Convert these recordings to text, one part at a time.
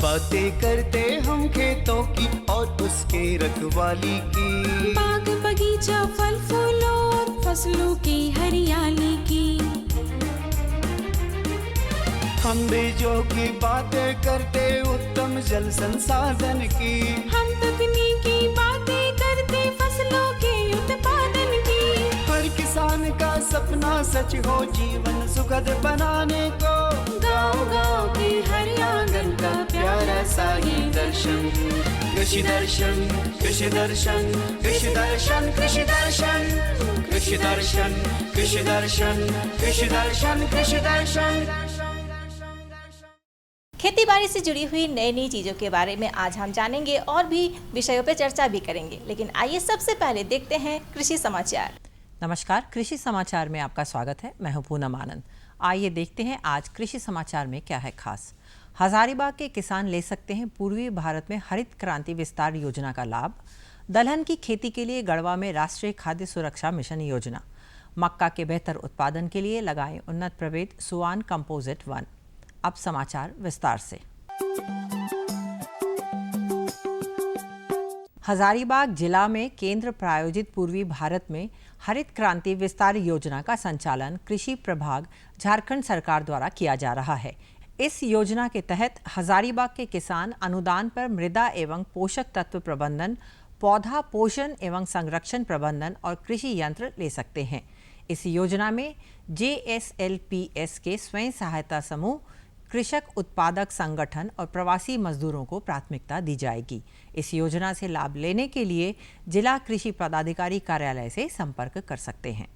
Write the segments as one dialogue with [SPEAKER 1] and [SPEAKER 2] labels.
[SPEAKER 1] बातें करते हम खेतों की और उसके रखवाली की,
[SPEAKER 2] बाग बगीचा फल फूलों और फसलों की हरियाली की।
[SPEAKER 1] हम बीजों की बातें करते उत्तम जल संसाधन की,
[SPEAKER 2] हम तकनीकी बातें करते फसलों के उत्पादन की।
[SPEAKER 1] हर किसान का सपना सच हो जीवन सुखद बनाने को,
[SPEAKER 2] गाँव-गाँव के हर आंगन का प्यारा सा ये दर्शन।
[SPEAKER 1] कृषि दर्शन, कृषि दर्शन, कृषि दर्शन, कृषि दर्शन, कृषि दर्शन, कृषि दर्शन, कृषि दर्शन, कृषि दर्शन।
[SPEAKER 3] खेती बाड़ी से जुड़ी हुई नई नई चीज़ों के बारे में आज हम जानेंगे और भी विषयों पर चर्चा भी करेंगे, लेकिन आइए सबसे पहले देखते हैं कृषि समाचार।
[SPEAKER 4] नमस्कार, कृषि समाचार में आपका स्वागत है। मैं हूं पूनम आनंद। आइए देखते हैं आज कृषि समाचार में क्या है खास। हजारीबाग के किसान ले सकते हैं पूर्वी भारत में हरित क्रांति विस्तार योजना का लाभ। दलहन की खेती के लिए गढ़वा में राष्ट्रीय खाद्य सुरक्षा मिशन योजना। मक्का के बेहतर उत्पादन के लिए लगाएं उन्नत प्रभेद सुआन कंपोजिट 1। अब समाचार विस्तार से। हजारीबाग जिला में केंद्र प्रायोजित पूर्वी भारत में हरित क्रांति विस्तार योजना का संचालन कृषि प्रभाग झारखंड सरकार द्वारा किया जा रहा है। इस योजना के तहत हजारीबाग के किसान अनुदान पर मृदा एवं पोषक तत्व प्रबंधन, पौधा पोषण एवं संरक्षण प्रबंधन और कृषि यंत्र ले सकते हैं। इस योजना में JSLPS के स्वयं सहायता समूह, कृषक उत्पादक संगठन और प्रवासी मजदूरों को प्राथमिकता दी जाएगी। इस योजना से लाभ लेने के लिए जिला कृषि पदाधिकारी कार्यालय से संपर्क कर सकते हैं।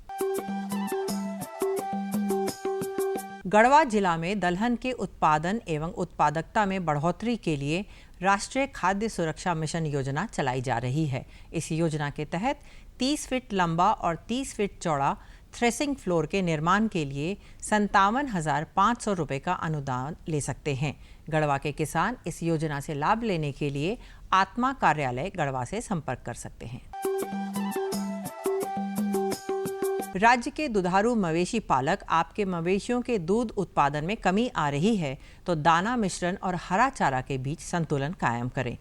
[SPEAKER 4] गढ़वा जिला में दलहन के उत्पादन एवं उत्पादकता में बढ़ोतरी के लिए राष्ट्रीय खाद्य सुरक्षा मिशन योजना चलाई जा रही है। इस योजना के तहत 30 फीट लंबा और 30 फीट चौड़ा थ्रेसिंग फ्लोर के निर्माण के लिए 57,500 रुपये का अनुदान ले सकते हैं। गढ़वा के किसान इस योजना से लाभ लेने के लिए आत्मा कार्यालय गढ़वा से संपर्क कर सकते हैं। राज्य के दुधारू मवेशी पालक आपके मवेशियों के दूध उत्पादन में कमी आ रही है तो दाना मिश्रण और हरा चारा के बीच संतुलन कायम करें।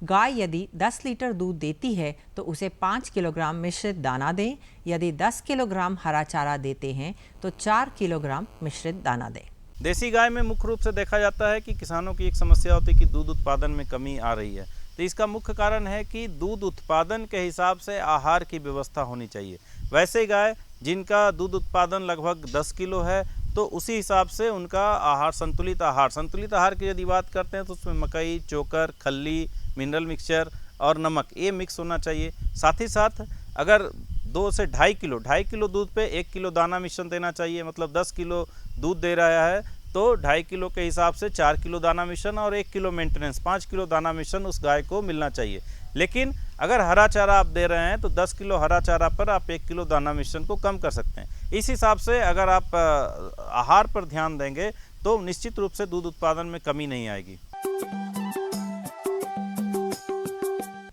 [SPEAKER 4] गाय यदि 10 लीटर दूध देती है तो उसे 5 किलोग्राम मिश्रित दाना दें। यदि 10 किलोग्राम हरा चारा देते हैं तो 4 किलोग्राम मिश्रित दाना दें।
[SPEAKER 5] देसी गाय में मुख्य रूप से देखा जाता है कि किसानों की एक समस्या होती है कि दूध उत्पादन में कमी आ रही है। तो इसका मुख्य कारण है कि दूध उत्पादन के हिसाब से आहार की व्यवस्था होनी चाहिए। वैसे गाय जिनका दूध उत्पादन लगभग 10 किलो है तो उसी हिसाब से उनका आहार संतुलित आहार की यदि बात करते हैं तो उसमें मकई, चोकर, खल्ली, मिनरल मिक्सचर और नमक ये मिक्स होना चाहिए। साथ ही साथ अगर 2 से 2.5 किलो दूध पे 1 किलो दाना मिश्रण देना चाहिए। मतलब 10 किलो दूध दे रहा है तो 2.5 किलो के हिसाब से 4 किलो दाना मिश्रण और 1 किलो मेंटेनेंस 5 किलो दाना मिश्रण उस गाय को मिलना चाहिए। लेकिन अगर हरा चारा आप दे रहे हैं तो 10 किलो हरा चारा पर आप 1 किलो दाना मिश्रण को कम कर सकते हैं। इस हिसाब से अगर आप आहार पर ध्यान देंगे तो निश्चित रूप से दूध उत्पादन में कमी नहीं आएगी।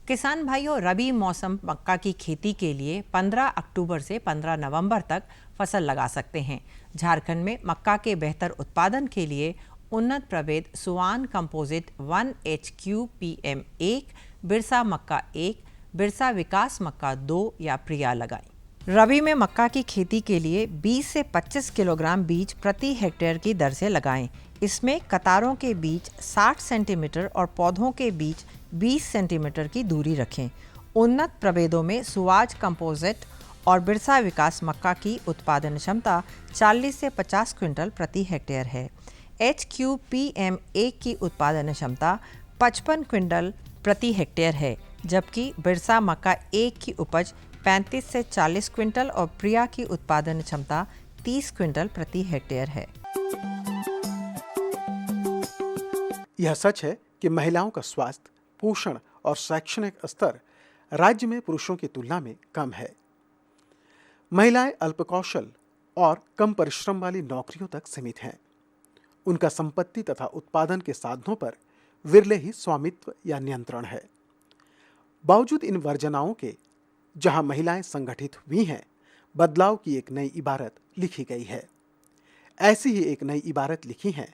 [SPEAKER 4] किसान भाइयों, रबी मौसम मक्का की खेती के लिए 15 अक्टूबर से 15 नवंबर तक फसल लगा सकते हैं। झारखंड में मक्का के बेहतर उत्पादन के लिए उन्नत प्रभेद सुआन कंपोजिट 1 HQPM 1, बिरसा मक्का 1, बिरसा विकास मक्का 2 या प्रिया लगाएं। रबी में मक्का की खेती के लिए 20 से 25 किलोग्राम बीज प्रति हेक्टेयर की दर से लगाएं। इसमें कतारों के बीच 60 सेंटीमीटर और पौधों के बीच 20 सेंटीमीटर की दूरी रखें। उन्नत प्रभेदों में सुआज कंपोजिट और बिरसा विकास मक्का की उत्पादन क्षमता 40 से 50 क्विंटल प्रति हेक्टेयर है। HQPM 1 की उत्पादन क्षमता 55 क्विंटल प्रति हेक्टेयर है, जबकि बिरसा मक्का 1 की उपज 35 से 40 क्विंटल और प्रिया की उत्पादन क्षमता 30 क्विंटल प्रति हेक्टेयर है।
[SPEAKER 6] यह सच है कि महिलाओं का स्वास्थ्य, पोषण और शैक्षणिक स्तर राज्य में पुरुषों की तुलना में कम है। महिलाएं अल्पकौशल और कम परिश्रम वाली नौकरियों तक सीमित हैं। उनका संपत्ति तथा उत्पादन के साधनों पर विरले ही स्वामित्व या नियंत्रण है। बावजूद इन वर्जनाओं के जहां महिलाएं संगठित हुई हैं, बदलाव की एक नई इबारत लिखी गई है। ऐसी ही एक नई इबारत लिखी है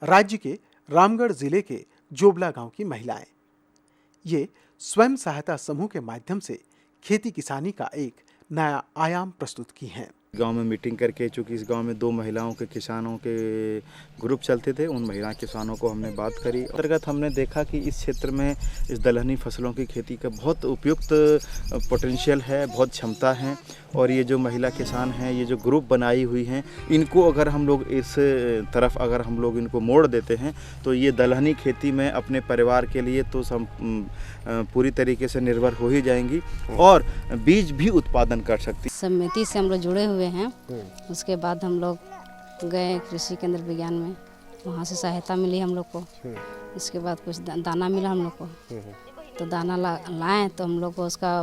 [SPEAKER 6] राज्य के रामगढ़ जिले के जोबला गांव की महिलाएं। ये स्वयं सहायता समूह के माध्यम से खेती किसानी का एक नया आयाम प्रस्तुत की हैं।
[SPEAKER 7] गांव में मीटिंग करके, चूँकि इस गांव में 2 महिलाओं के किसानों के ग्रुप चलते थे, उन महिला किसानों को हमने बात करी। अंतर्गत हमने देखा कि इस क्षेत्र में इस दलहनी फसलों की खेती का बहुत उपयुक्त पोटेंशियल है, बहुत क्षमता है। और ये जो महिला किसान हैं, ये जो ग्रुप बनाई हुई हैं, इनको अगर हम लोग इस तरफ अगर हम लोग इनको मोड़ देते हैं तो ये दलहनी खेती में अपने परिवार के लिए तो पूरी तरीके से निर्भर हो ही जाएंगी और बीज भी उत्पादन कर सकती।
[SPEAKER 8] समिति से हम लोग जुड़े हुए हैं। उसके बाद हम लोग गए कृषि केंद्र विज्ञान में, वहाँ से सहायता मिली हम लोग को। इसके बाद कुछ दाना मिला हम लोग को, तो दाना लाएँ तो हम लोग को उसका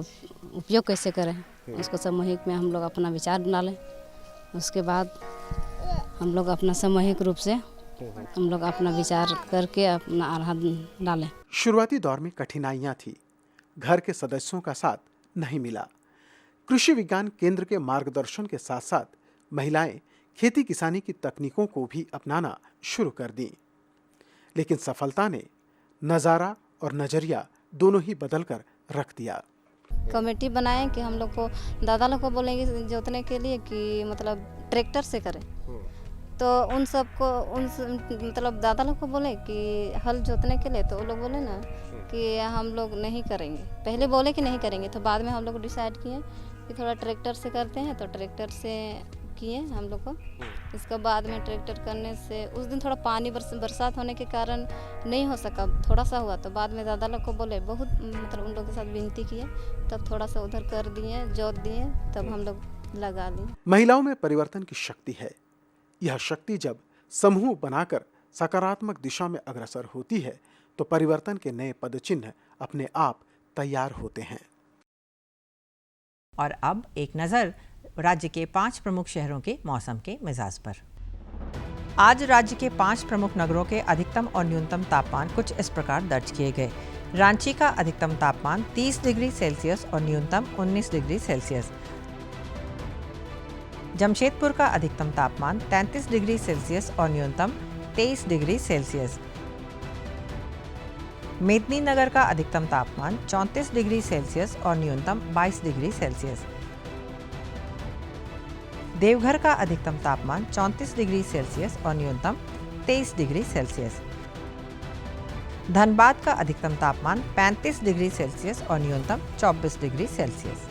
[SPEAKER 8] उपयोग कैसे करें, उसको सामूहिक में हम लोग अपना विचार डालें। उसके बाद हम लोग अपना सामूहिक रूप से हम लोग अपना विचार करके अपना आहार डालें।
[SPEAKER 6] शुरुआती दौर में कठिनाइयां थी, घर के सदस्यों का साथ नहीं मिला। कृषि विज्ञान केंद्र के मार्गदर्शन के साथ साथ महिलाएं खेती किसानी की तकनीकों को भी अपनाना शुरू कर दी, लेकिन सफलता ने नज़ारा और नजरिया दोनों ही बदल कर रख दिया।
[SPEAKER 8] कमेटी बनाएं कि हम लोग को दादा लोग को बोलेंगे जोतने के लिए कि मतलब ट्रैक्टर से करें, तो उन सबको मतलब दादा लोग को बोले कि हल जोतने के लिए, तो वो लोग बोले ना कि हम लोग नहीं करेंगे। पहले बोले कि नहीं करेंगे, तो बाद में हम लोग डिसाइड किए कि थोड़ा ट्रैक्टर से करते हैं, तो ट्रैक्टर से किए हम लोग को। इसके बाद में ट्रैक्टर करने से उस दिन थोड़ा पानी बरसात होने के कारण नहीं हो सका, थोड़ा सा हुआ, तो बाद में दादा लोग को बोले, बहुत मतलब उन लोगों के साथ विनती किए, तब थोड़ा सा उधर कर दिए, जोत दिए, तब हम लोग लगा दिए।
[SPEAKER 6] महिलाओं में परिवर्तन की शक्ति है। यह शक्ति जब समूह बनाकर सकारात्मक दिशा में अग्रसर होती है तो परिवर्तन के नए पदचिन्ह अपने आप तैयार होते हैं।
[SPEAKER 4] और अब एक नज़र राज्य के 5 प्रमुख शहरों के मौसम के मिजाज पर। आज राज्य के 5 प्रमुख नगरों के अधिकतम और न्यूनतम तापमान कुछ इस प्रकार दर्ज किए गए। रांची का अधिकतम तापमान 30 डिग्री सेल्सियस और न्यूनतम 19 डिग्री सेल्सियस। जमशेदपुर का अधिकतम तापमान 33 डिग्री सेल्सियस और न्यूनतम 23 डिग्री सेल्सियस। मेदिनीनगर का अधिकतम तापमान 34 डिग्री सेल्सियस और न्यूनतम 22 डिग्री सेल्सियस। देवघर का अधिकतम तापमान 34 डिग्री सेल्सियस और न्यूनतम 23 डिग्री सेल्सियस। धनबाद का अधिकतम तापमान 35 डिग्री सेल्सियस और न्यूनतम 24 डिग्री सेल्सियस।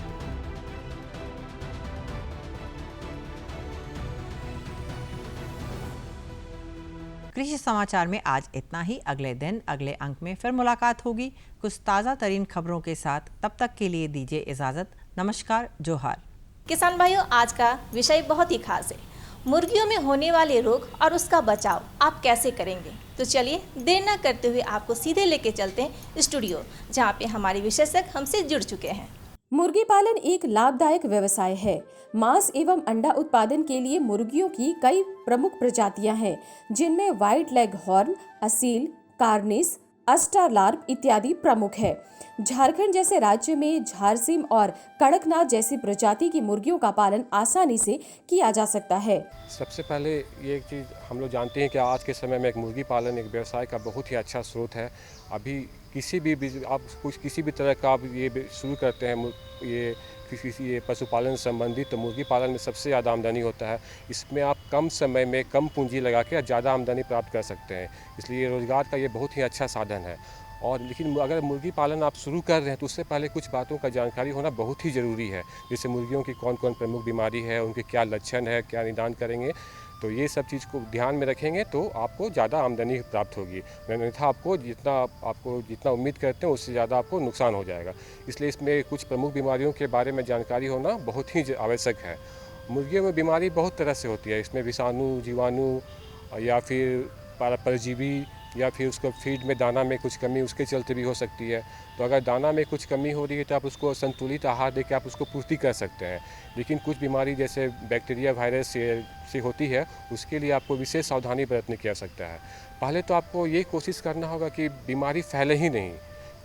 [SPEAKER 4] कृषि समाचार में आज इतना ही। अगले दिन अगले अंक में फिर मुलाकात होगी कुछ ताज़ा तरीन खबरों के साथ। तब तक के लिए दीजिए इजाज़त। नमस्कार, जोहार।
[SPEAKER 3] किसान भाइयों, आज का विषय बहुत ही खास है। मुर्गियों में होने वाले रोग और उसका बचाव आप कैसे करेंगे? तो चलिए देर न करते हुए आपको सीधे लेके चलते हैं स्टूडियो, जहाँ पे हमारे विशेषज्ञ हमसे जुड़ चुके हैं।
[SPEAKER 9] मुर्गी पालन एक लाभदायक व्यवसाय है। मांस एवं अंडा उत्पादन के लिए मुर्गियों की कई प्रमुख प्रजातियां हैं, जिनमें white leg horn, Aseel, Cornish, Australorp इत्यादि प्रमुख है। झारखंड जैसे राज्य में झारसीम और कड़कनाथ जैसी प्रजाति की मुर्गियों का पालन आसानी से किया जा सकता है।
[SPEAKER 10] सबसे पहले ये एक चीज़ हम लोग जानते हैं कि आज के समय में एक मुर्गी पालन एक व्यवसाय का बहुत ही अच्छा स्रोत है। अभी किसी भी तरह का आप ये शुरू करते हैं, ये पशुपालन संबंधी, तो मुर्गी पालन में सबसे ज़्यादा आमदनी होता है। इसमें आप कम समय में कम पूंजी लगा के ज़्यादा आमदनी प्राप्त कर सकते हैं, इसलिए रोज़गार का ये बहुत ही अच्छा साधन है। और लेकिन अगर मुर्गी पालन आप शुरू कर रहे हैं तो उससे पहले कुछ बातों का जानकारी होना बहुत ही ज़रूरी है। जैसे मुर्गियों की कौन कौन प्रमुख बीमारी है, उनके क्या लक्षण है, क्या निदान करेंगे, तो ये सब चीज़ को ध्यान में रखेंगे तो आपको ज़्यादा आमदनी प्राप्त होगी। अन्यथा आपको जितना उम्मीद करते हैं उससे ज़्यादा आपको नुकसान हो जाएगा। इसलिए इसमें कुछ प्रमुख बीमारियों के बारे में जानकारी होना बहुत ही आवश्यक है। मुर्गियों में बीमारी बहुत तरह से होती है। इसमें विषाणु, जीवाणु या फिर परजीवी या फिर उसको फीड में दाना में कुछ कमी उसके चलते भी हो सकती है। तो अगर दाना में कुछ कमी हो रही है तो आप उसको संतुलित आहार देकर आप उसको पूर्ति कर सकते हैं। लेकिन कुछ बीमारी जैसे बैक्टीरिया, वायरस से होती है, उसके लिए आपको विशेष सावधानी बरतने की आवश्यकता है। पहले तो आपको ये कोशिश करना होगा कि बीमारी फैले ही नहीं।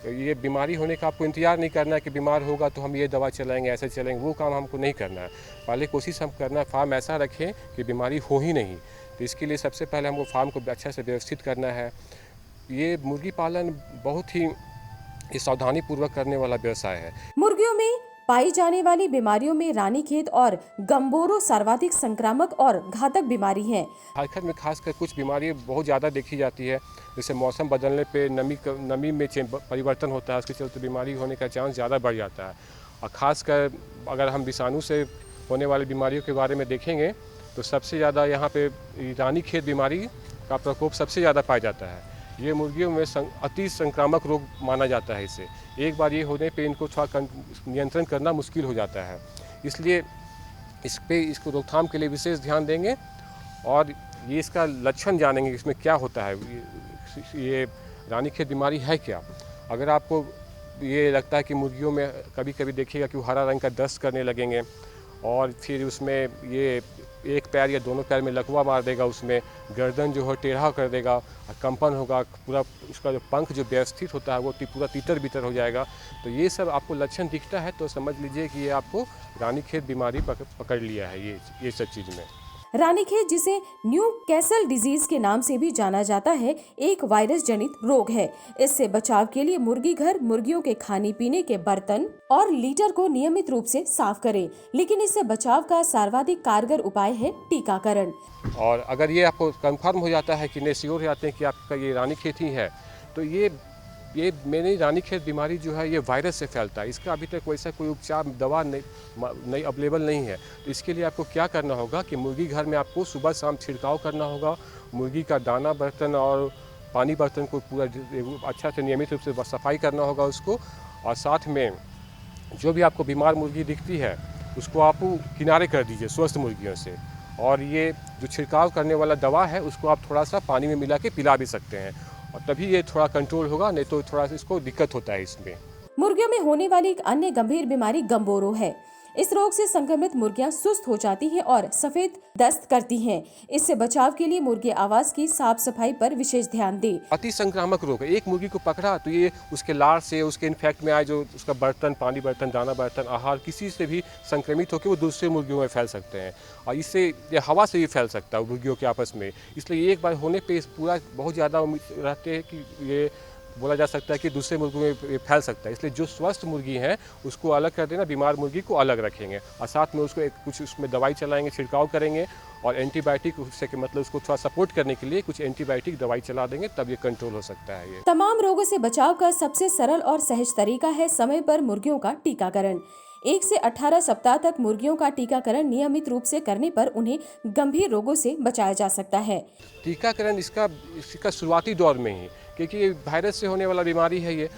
[SPEAKER 10] तो ये बीमारी होने का आपको इंतजार नहीं करना है कि बीमार होगा तो हम ये दवा चलाएंगे, ऐसे चलेंगे, वो काम हमको नहीं करना है। पहले कोशिश हम करना, फार्म ऐसा रखें कि बीमारी हो ही नहीं। तो इसके लिए सबसे पहले हमको फार्म को अच्छा से व्यवस्थित करना है। ये मुर्गी पालन बहुत ही सावधानी पूर्वक करने वाला व्यवसाय है।
[SPEAKER 9] मुर्गियों में पाई जाने वाली बीमारियों में रानीखेत और गम्बोरो सर्वाधिक संक्रामक और घातक बीमारी है।
[SPEAKER 10] झारखंड में खासकर कुछ बीमारियां बहुत ज़्यादा देखी जाती है, जैसे मौसम बदलने पे नमी में परिवर्तन होता है, उसके चलते बीमारी होने का चांस ज़्यादा बढ़ जाता है। और ख़ासकर अगर हम विषाणु से होने वाली बीमारियों के बारे में देखेंगे तो सबसे ज़्यादा यहाँ पे रानीखेत बीमारी का प्रकोप सबसे ज़्यादा पाया जाता है। ये मुर्गियों में अति संक्रामक रोग माना जाता है। इसे एक बार ये होने पे इनको थोड़ा नियंत्रण करना मुश्किल हो जाता है, इसलिए इसको रोकथाम के लिए विशेष ध्यान देंगे और ये इसका लक्षण जानेंगे इसमें क्या होता है, ये रानीखेत बीमारी है क्या। अगर आपको ये लगता है कि मुर्गियों में कभी कभी देखिएगा कि वो हरा रंग का दस्त करने लगेंगे और फिर उसमें ये एक पैर या दोनों पैर में लकवा मार देगा, उसमें गर्दन जो है टेढ़ा कर देगा, कंपन होगा, पूरा उसका जो पंख जो व्यवस्थित होता है वो पूरा तीतर बितर हो जाएगा। तो ये सब आपको लक्षण दिखता है तो समझ लीजिए कि ये आपको रानीखेत बीमारी पकड़ लिया है। ये सब चीज़ में
[SPEAKER 9] रानीखेत, जिसे न्यू कैसल डिजीज के नाम से भी जाना जाता है, एक वायरस जनित रोग है। इससे बचाव के लिए मुर्गी घर मुर्गियों के खाने पीने के बर्तन और लीटर को नियमित रूप से साफ करें। लेकिन इससे बचाव का सर्वाधिक कारगर उपाय है टीकाकरण।
[SPEAKER 10] और अगर ये आपको कंफर्म हो जाता है कि श्योर हो जाते हैं कि आपका ये रानीखेत ही है, तो ये मेरी रानीखेत बीमारी जो है ये वायरस से फैलता है। इसका अभी तक वैसा कोई उपचार दवा नहीं अवेलेबल नहीं है। तो इसके लिए आपको क्या करना होगा कि मुर्गी घर में आपको सुबह शाम छिड़काव करना होगा। मुर्गी का दाना बर्तन और पानी बर्तन को पूरा अच्छा से नियमित रूप से सफाई करना होगा उसको। और साथ में जो भी आपको बीमार मुर्गी दिखती है उसको आप किनारे कर दीजिए स्वस्थ मुर्गियों से। और ये जो छिड़काव करने वाला दवा है उसको आप थोड़ा सा पानी में मिला के पिला भी सकते हैं और तभी ये थोड़ा कंट्रोल होगा, नहीं तो थोड़ा सा इसको दिक्कत होता है इसमें।
[SPEAKER 9] मुर्गियों में होने वाली एक अन्य गंभीर बीमारी गम्बोरो है। इस रोग से संक्रमित मुर्गियां सुस्त हो जाती हैं और सफेद दस्त करती हैं। इससे बचाव के लिए मुर्गी आवास की साफ सफाई पर विशेष ध्यान दें।
[SPEAKER 10] अति संक्रामक रोग है। एक मुर्गी को पकड़ा तो ये उसके लार से उसके इन्फेक्ट में आए जो उसका बर्तन, पानी बर्तन, दाना बर्तन, आहार किसी से भी संक्रमित होकर वो दूसरे मुर्गियों में फैल सकते हैं और इससे ये हवा से भी फैल सकता है मुर्गियों के आपस में। इसलिए एक बार होने पे पूरा बहुत ज़्यादा उम्मीद रहते हैं कि ये बोला जा सकता है कि दूसरे मुर्गियों में फैल सकता है। इसलिए जो स्वस्थ मुर्गी है उसको अलग कर देना, बीमार मुर्गी को अलग रखेंगे और साथ में उसको कुछ उसमें दवाई चलाएंगे, छिड़काव करेंगे और एंटीबायोटिक उससे मतलब उसको थोड़ा सपोर्ट करने के लिए कुछ एंटीबायोटिक दवाई चला देंगे, तब ये कंट्रोल हो सकता है। ये
[SPEAKER 9] तमाम रोगों से बचाव का सबसे सरल और सहज तरीका है समय पर मुर्गियों का टीकाकरण। 1 से 18 सप्ताह तक मुर्गियों का टीकाकरण नियमित रूप से करने पर उन्हें गंभीर रोगों से बचाया जा सकता है।
[SPEAKER 10] टीकाकरण इसका शुरुआती दौर में ही, क्योंकि ये वायरस से होने वाला बीमारी है, ये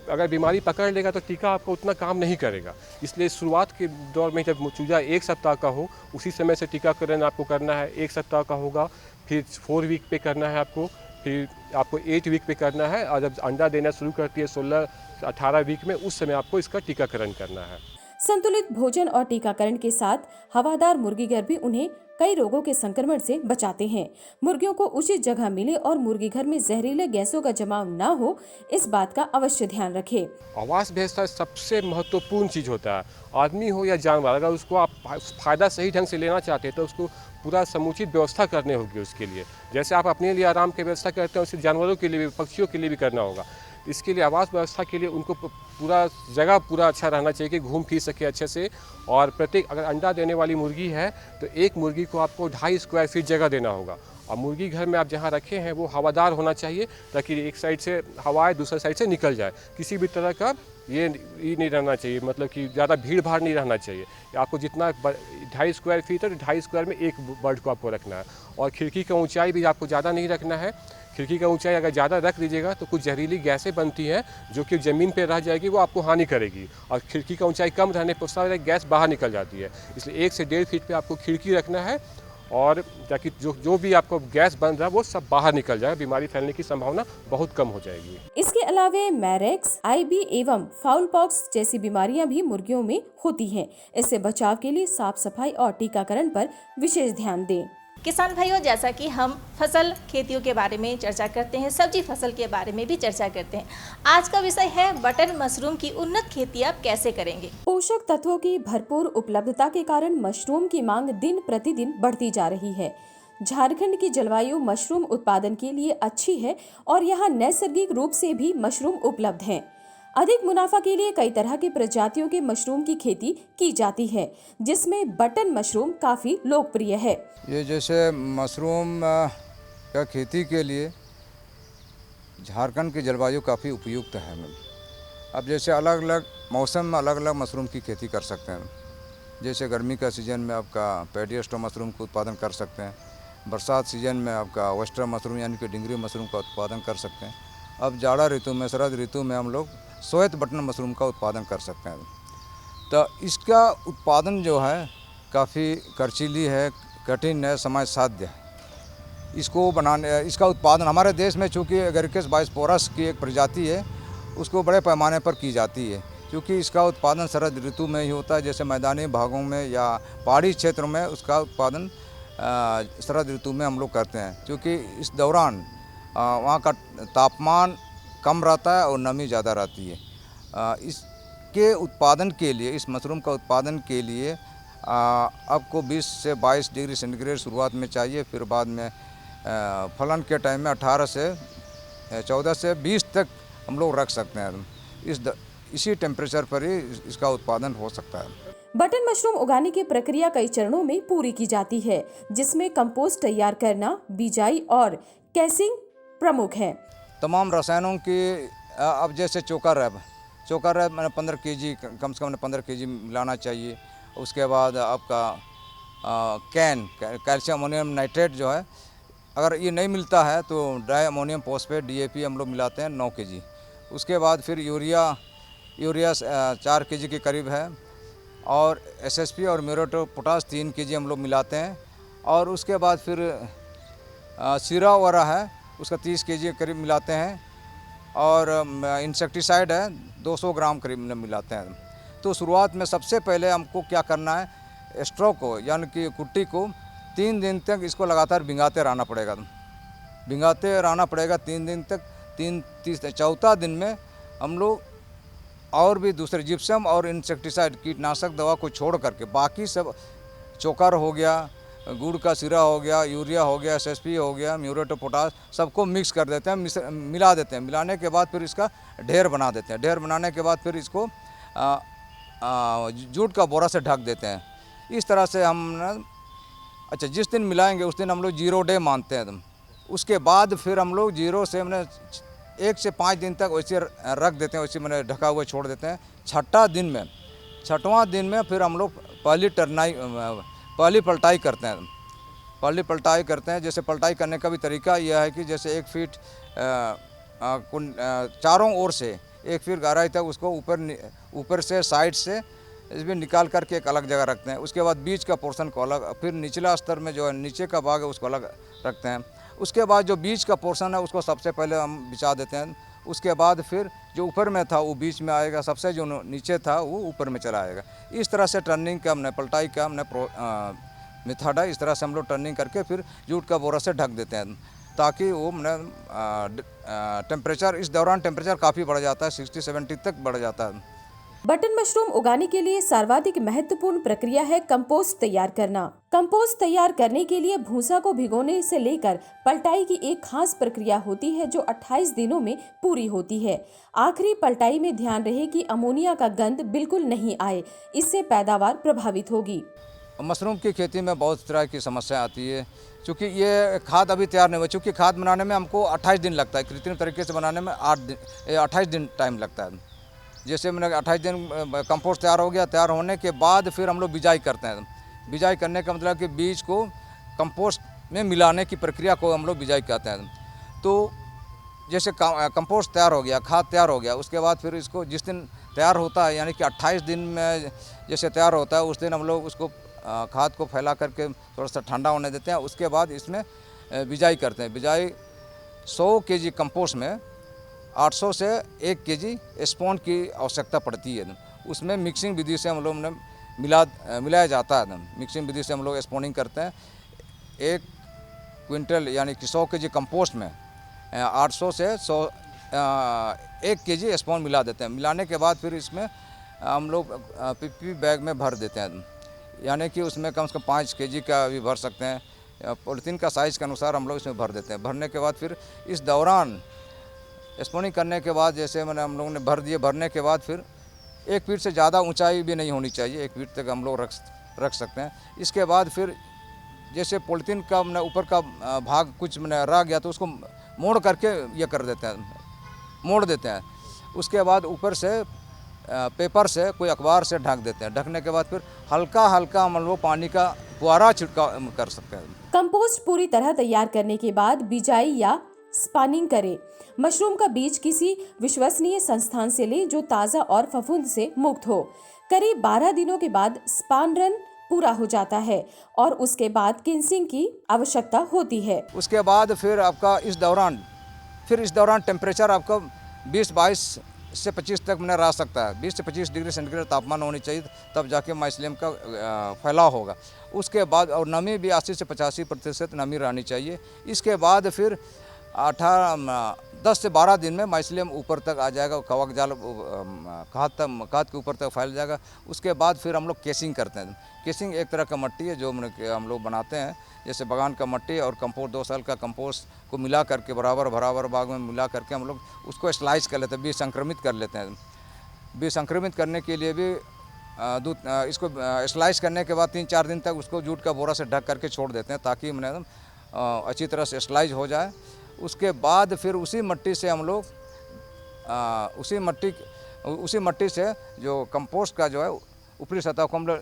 [SPEAKER 10] अगर बीमारी पकड़ लेगा तो टीका आपको उतना काम नहीं करेगा। इसलिए शुरुआत के दौर में जब चूजा 1 सप्ताह का हो उसी समय से टीकाकरण आपको करना है। 1 सप्ताह का होगा, फिर 4 वीक पे करना है आपको, फिर आपको 8 वीक पे करना है और जब अंडा देना शुरू करती है 16-18 वीक में, उस समय आपको इसका टीकाकरण करना है।
[SPEAKER 9] संतुलित भोजन और टीकाकरण के साथ हवादार मुर्गी घर भी उन्हें कई रोगों के संक्रमण से बचाते हैं। मुर्गियों को उचित जगह मिले और मुर्गी घर में जहरीले गैसों का जमाव न हो, इस बात का अवश्य ध्यान रखें।
[SPEAKER 10] आवास व्यवस्था सबसे महत्वपूर्ण चीज़ होता है। आदमी हो या जानवर, अगर उसको आप फ़ायदा सही ढंग से लेना चाहते हैं तो उसको पूरा समुचित व्यवस्था करनी होगी उसके लिए। जैसे आप अपने लिए आराम की व्यवस्था करते हैं, उससे जानवरों के लिए भी, पक्षियों के लिए भी करना होगा। इसके लिए आवास व्यवस्था के लिए उनको पूरा अच्छा रहना चाहिए कि घूम फिर सके अच्छे से। और प्रत्येक अगर अंडा देने वाली मुर्गी है तो एक मुर्गी को आपको 2.5 स्क्वायर फीट जगह देना होगा। और मुर्गी घर में आप जहाँ रखे हैं वो हवादार होना चाहिए ताकि एक साइड से हवा आए, दूसरे साइड से निकल जाए। किसी भी तरह का ये नहीं रहना चाहिए, मतलब कि ज़्यादा भीड़ भाड़ नहीं रहना चाहिए। आपको जितना 2.5 स्क्वायर फीट है तो 2.5 स्क्वायर में एक बर्ड को आपको रखना है। और खिड़की का ऊंचाई भी आपको ज़्यादा नहीं रखना है। खिड़की का ऊंचाई अगर ज़्यादा रख दीजिएगा तो कुछ जहरीली गैसें बनती हैं जो कि ज़मीन पे रह जाएगी, वो आपको हानि करेगी। और खिड़की का ऊंचाई कम रहने पर सारी गैस बाहर निकल जाती है। इसलिए 1 से 1.5 फीट पे आपको खिड़की रखना है और ताकि जो भी आपको गैस बन रहा है वो सब बाहर निकल जाए, बीमारी फैलने की संभावना बहुत कम हो जाएगी।
[SPEAKER 9] इसके अलावा मैरेक्स, IB एवं फाउल पॉक्स जैसी बीमारियां भी मुर्गियों में होती हैं। इससे बचाव के लिए साफ सफाई और टीकाकरण पर विशेष ध्यान दें।
[SPEAKER 3] किसान भाइयों, जैसा कि हम फसल खेतियों के बारे में चर्चा करते हैं, सब्जी फसल के बारे में भी चर्चा करते हैं, आज का विषय है बटन मशरूम की उन्नत खेती आप कैसे करेंगे।
[SPEAKER 9] पोषक तत्वों की भरपूर उपलब्धता के कारण मशरूम की मांग दिन प्रतिदिन बढ़ती जा रही है। झारखंड की जलवायु मशरूम उत्पादन के लिए अच्छी है और यहाँ नैसर्गिक रूप से भी मशरूम उपलब्ध हैं। अधिक मुनाफा के लिए कई तरह की प्रजातियों के मशरूम की खेती की जाती है, जिसमें बटन मशरूम काफी लोकप्रिय है।
[SPEAKER 11] ये जैसे मशरूम का खेती के लिए झारखंड की जलवायु काफ़ी उपयुक्त है मैम। अब जैसे अलग अलग मौसम में अलग अलग मशरूम की खेती कर सकते हैं। जैसे गर्मी का सीज़न में आपका पेडियस्टो मशरूम का उत्पादन कर सकते हैं, बरसात सीजन में आपका वेस्टर मशरूम यानी कि डिंगरी मशरूम का उत्पादन कर सकते हैं। अब जाड़ा ऋतु में, शरद ऋतु में हम लोग श्वेत बटन मशरूम का उत्पादन कर सकते हैं। तो इसका उत्पादन जो है काफ़ी खर्चीली है, कठिन है, समय साध्य है। इसको बनाने, इसका उत्पादन हमारे देश में चूँकि एगरिकस बाइस्पोरस की एक प्रजाति है, उसको बड़े पैमाने पर की जाती है, क्योंकि इसका उत्पादन शरद ऋतु में ही होता है। जैसे मैदानी भागों में या पहाड़ी क्षेत्रों में उसका उत्पादन शरद ऋतु में हम लोग करते हैं, क्योंकि इस दौरान वहाँ का तापमान कम रहता है और नमी ज़्यादा रहती है। इसके उत्पादन के लिए, इस मशरूम का उत्पादन के लिए आपको 20 से 22 डिग्री सेंटीग्रेड शुरुआत में चाहिए, फिर बाद में फलन के टाइम में 18 से 14 से 20 तक हम लोग रख सकते हैं। इसी टेम्परेचर पर ही इसका उत्पादन हो सकता है।
[SPEAKER 9] बटन मशरूम उगाने की प्रक्रिया कई चरणों में पूरी की जाती है, जिसमें कंपोस्ट तैयार करना, बिजाई और कैसिंग प्रमुख है।
[SPEAKER 11] तमाम रसायनों की अब जैसे चोकर रैब मैंने 15 केजी, कम से कम 15 केजी मिलाना चाहिए। उसके बाद आपका कैल्शियम अमोनियम नाइट्रेट जो है, अगर ये नहीं मिलता है तो डाई अमोनियम फॉस्फेट DAP हम लोग मिलाते हैं 9 केजी। उसके बाद फिर यूरिया 4 केजी के करीब है, और SSP और म्यूरेट ऑफ पोटाश 3 केजी हम लोग मिलाते हैं। और उसके बाद फिर सीरा वगैरह है, उसका 30 केजी के करीब मिलाते हैं। और इंसेक्टिसाइड है 200 ग्राम करीब मिलाते हैं। तो शुरुआत में सबसे पहले हमको क्या करना है, स्ट्रो को यानी कि कुट्टी को 3 दिन तक इसको लगातार भिंगाते रहना पड़ेगा। 3 दिन तक। चौथा दिन में हम लोग और भी दूसरे जिप्सम और इंसेक्टिसाइड कीटनाशक दवा को छोड़ करके बाकी सब चोकर हो गया, गुड़ का सिरा हो गया, यूरिया हो गया, SSP हो गया, म्यूरेट ऑफ पोटाश, सबको मिक्स कर देते हैं, मिला देते हैं। मिलाने के बाद फिर इसका ढेर बना देते हैं। ढेर बनाने के बाद फिर इसको जूट का बोरा से ढक देते हैं। इस तरह से हम जिस दिन मिलाएंगे उस दिन हम लोग 0 डे मानते हैं। उसके बाद फिर हम लोग 0 से 1 से 5 दिन तक वैसे रख देते हैं, वैसे मैंने ढका हुआ छोड़ देते हैं। 6वां दिन में फिर हम लोग पहली पलटाई करते हैं। जैसे पलटाई करने का भी तरीका यह है कि जैसे 1 फीट चारों ओर से 1 फीट गहराई तक उसको ऊपर से साइड से इसमें निकाल करके एक अलग जगह रखते हैं। उसके बाद बीच का पोर्शन को अलग, फिर निचला स्तर में जो है नीचे का भाग है उसको अलग रखते हैं। उसके बाद जो बीच का पोर्शन है उसको सबसे पहले हम बिछा देते हैं। उसके बाद फिर जो ऊपर में था वो बीच में आएगा, सबसे जो नीचे था वो ऊपर में चला आएगा। इस तरह से टर्निंग का हमने, पलटाई का हमने मेथड है। इस तरह से हम लोग टर्निंग करके फिर जूट का बोरा से ढक देते हैं, ताकि वो टेम्परेचर, इस दौरान टेम्परेचर काफ़ी बढ़ जाता है, 60-70 तक बढ़ जाता है।
[SPEAKER 9] बटन मशरूम उगाने के लिए सर्वाधिक महत्वपूर्ण प्रक्रिया है कंपोस्ट तैयार करना। कंपोस्ट तैयार करने के लिए भूसा को भिगोने से लेकर पलटाई की एक खास प्रक्रिया होती है, जो 28 दिनों में पूरी होती है। आखिरी पलटाई में ध्यान रहे कि अमोनिया का गंध बिल्कुल नहीं आए, इससे पैदावार प्रभावित होगी।
[SPEAKER 11] मशरूम की खेती में बहुत तरह की समस्या आती है, क्योंकि ये खाद अभी तैयार नहीं हुआ। चूँकि खाद बनाने में हमको 28 दिन लगता है, कृत्रिम तरीके से बनाने में 28 दिन टाइम लगता है। जैसे मैंने 28 दिन कंपोस्ट तैयार हो गया, तैयार होने के बाद फिर हम लोग बिजाई करते हैं। बिजाई करने का मतलब कि बीज को कंपोस्ट में मिलाने की प्रक्रिया को हम लोग बिजाई कहते हैं। तो जैसे कंपोस्ट तैयार हो गया, खाद तैयार हो गया, उसके बाद फिर इसको जिस दिन तैयार होता है, यानी कि 28 दिन में जैसे तैयार होता है, उस दिन हम लोग उसको खाद को फैला करके थोड़ा सा ठंडा होने देते हैं। उसके बाद इसमें बिजाई करते हैं। बिजाई 100 केजी कंपोस्ट में 800 से 1 केजी स्पोन की आवश्यकता पड़ती है। उसमें मिक्सिंग विधि से हम लोग ने मिलाया जाता है। मिक्सिंग विधि से हम लोग स्पोनिंग करते हैं। 1 क्विंटल यानी कि 100 केजी कंपोस्ट में 800 से 1 केजी स्पोन मिला देते हैं। मिलाने के बाद फिर इसमें हम लोग PP बैग में भर देते हैं, यानी कि उसमें कम से कम 5 केजी का भी भर सकते हैं, पॉलीथीन का साइज़ के अनुसार हम लोग इसमें भर देते हैं। भरने के बाद फिर इस दौरान स्पोनिंग करने के बाद जैसे मैंने हम लोगों ने भर दिए, भरने के बाद फिर 1 फीट से ज़्यादा ऊंचाई भी नहीं होनी चाहिए, 1 फीट तक हम लोग रख सकते हैं। इसके बाद फिर जैसे पॉलीथीन का मैंने ऊपर का भाग कुछ मैंने रह गया तो उसको मोड़ करके ये कर देते हैं, मोड़ देते हैं। उसके बाद ऊपर से पेपर से कोई अखबार से ढक देते हैं। ढकने के बाद फिर हल्का हल्का हम लोग पानी का फुहारा छिड़काव कर सकते हैं।
[SPEAKER 9] कंपोस्ट पूरी तरह तैयार करने के बाद बिजाई या स्पानिंग करें। मशरूम का बीज किसी विश्वसनीय संस्थान से लें जो ताज़ा और फफूंद से मुक्त हो। करीब 12 दिनों के बाद स्पान रन पूरा हो जाता है और उसके बाद किन्सिंग की आवश्यकता होती है।
[SPEAKER 11] उसके बाद फिर आपका इस दौरान टेम्परेचर आपका 20-22 से 25 तक मैंने रह सकता है। 20 से 25 डिग्री सेंटीग्रेड तापमान होनी चाहिए, तब जाके माइसीलियम का फैलाव होगा। उसके बाद और नमी भी 80 से 85% नमी रहनी चाहिए। इसके बाद फिर 10 से 12 दिन में माइसीलियम ऊपर तक आ जाएगा, कवक जाल खाद के ऊपर तक फैल जाएगा। उसके बाद फिर हम लोग केसिंग करते हैं। केसिंग एक तरह का मट्टी है जो हम लोग बनाते हैं, जैसे बागान का मट्टी और कंपोस्ट 2 साल का कंपोस्ट को मिला करके बराबर बाग में मिला करके हम लोग उसको स्लाइस कर लेते हैं, बीज संक्रमित कर लेते हैं। बीज संक्रमित करने के लिए भी इसको स्लाइस करने के बाद 3-4 दिन तक उसको जूट का बोरा से ढक करके छोड़ देते हैं ताकि एकदम अच्छी तरह से स्लाइज हो जाए। उसके बाद फिर उसी मट्टी से हम लोग उसी मट्टी से जो कंपोस्ट का जो है ऊपरी सतह को हम लोग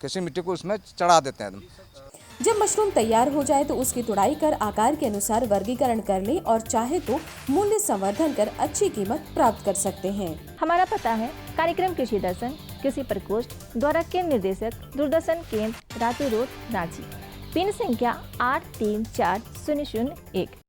[SPEAKER 11] किसी मिट्टी को उसमें चढ़ा देते हैं।
[SPEAKER 9] जब मशरूम तैयार हो जाए तो उसकी तुड़ाई कर आकार के अनुसार वर्गीकरण कर लें और चाहे तो मूल्य संवर्धन कर अच्छी कीमत प्राप्त कर सकते हैं।
[SPEAKER 3] हमारा पता है कार्यक्रम कृषि दर्शन, कृषि प्रकोष्ठ, द्वारा केंद्र निदेशक, दूरदर्शन केंद्र, रातू रोड, रांची। पिन संख्या 834001।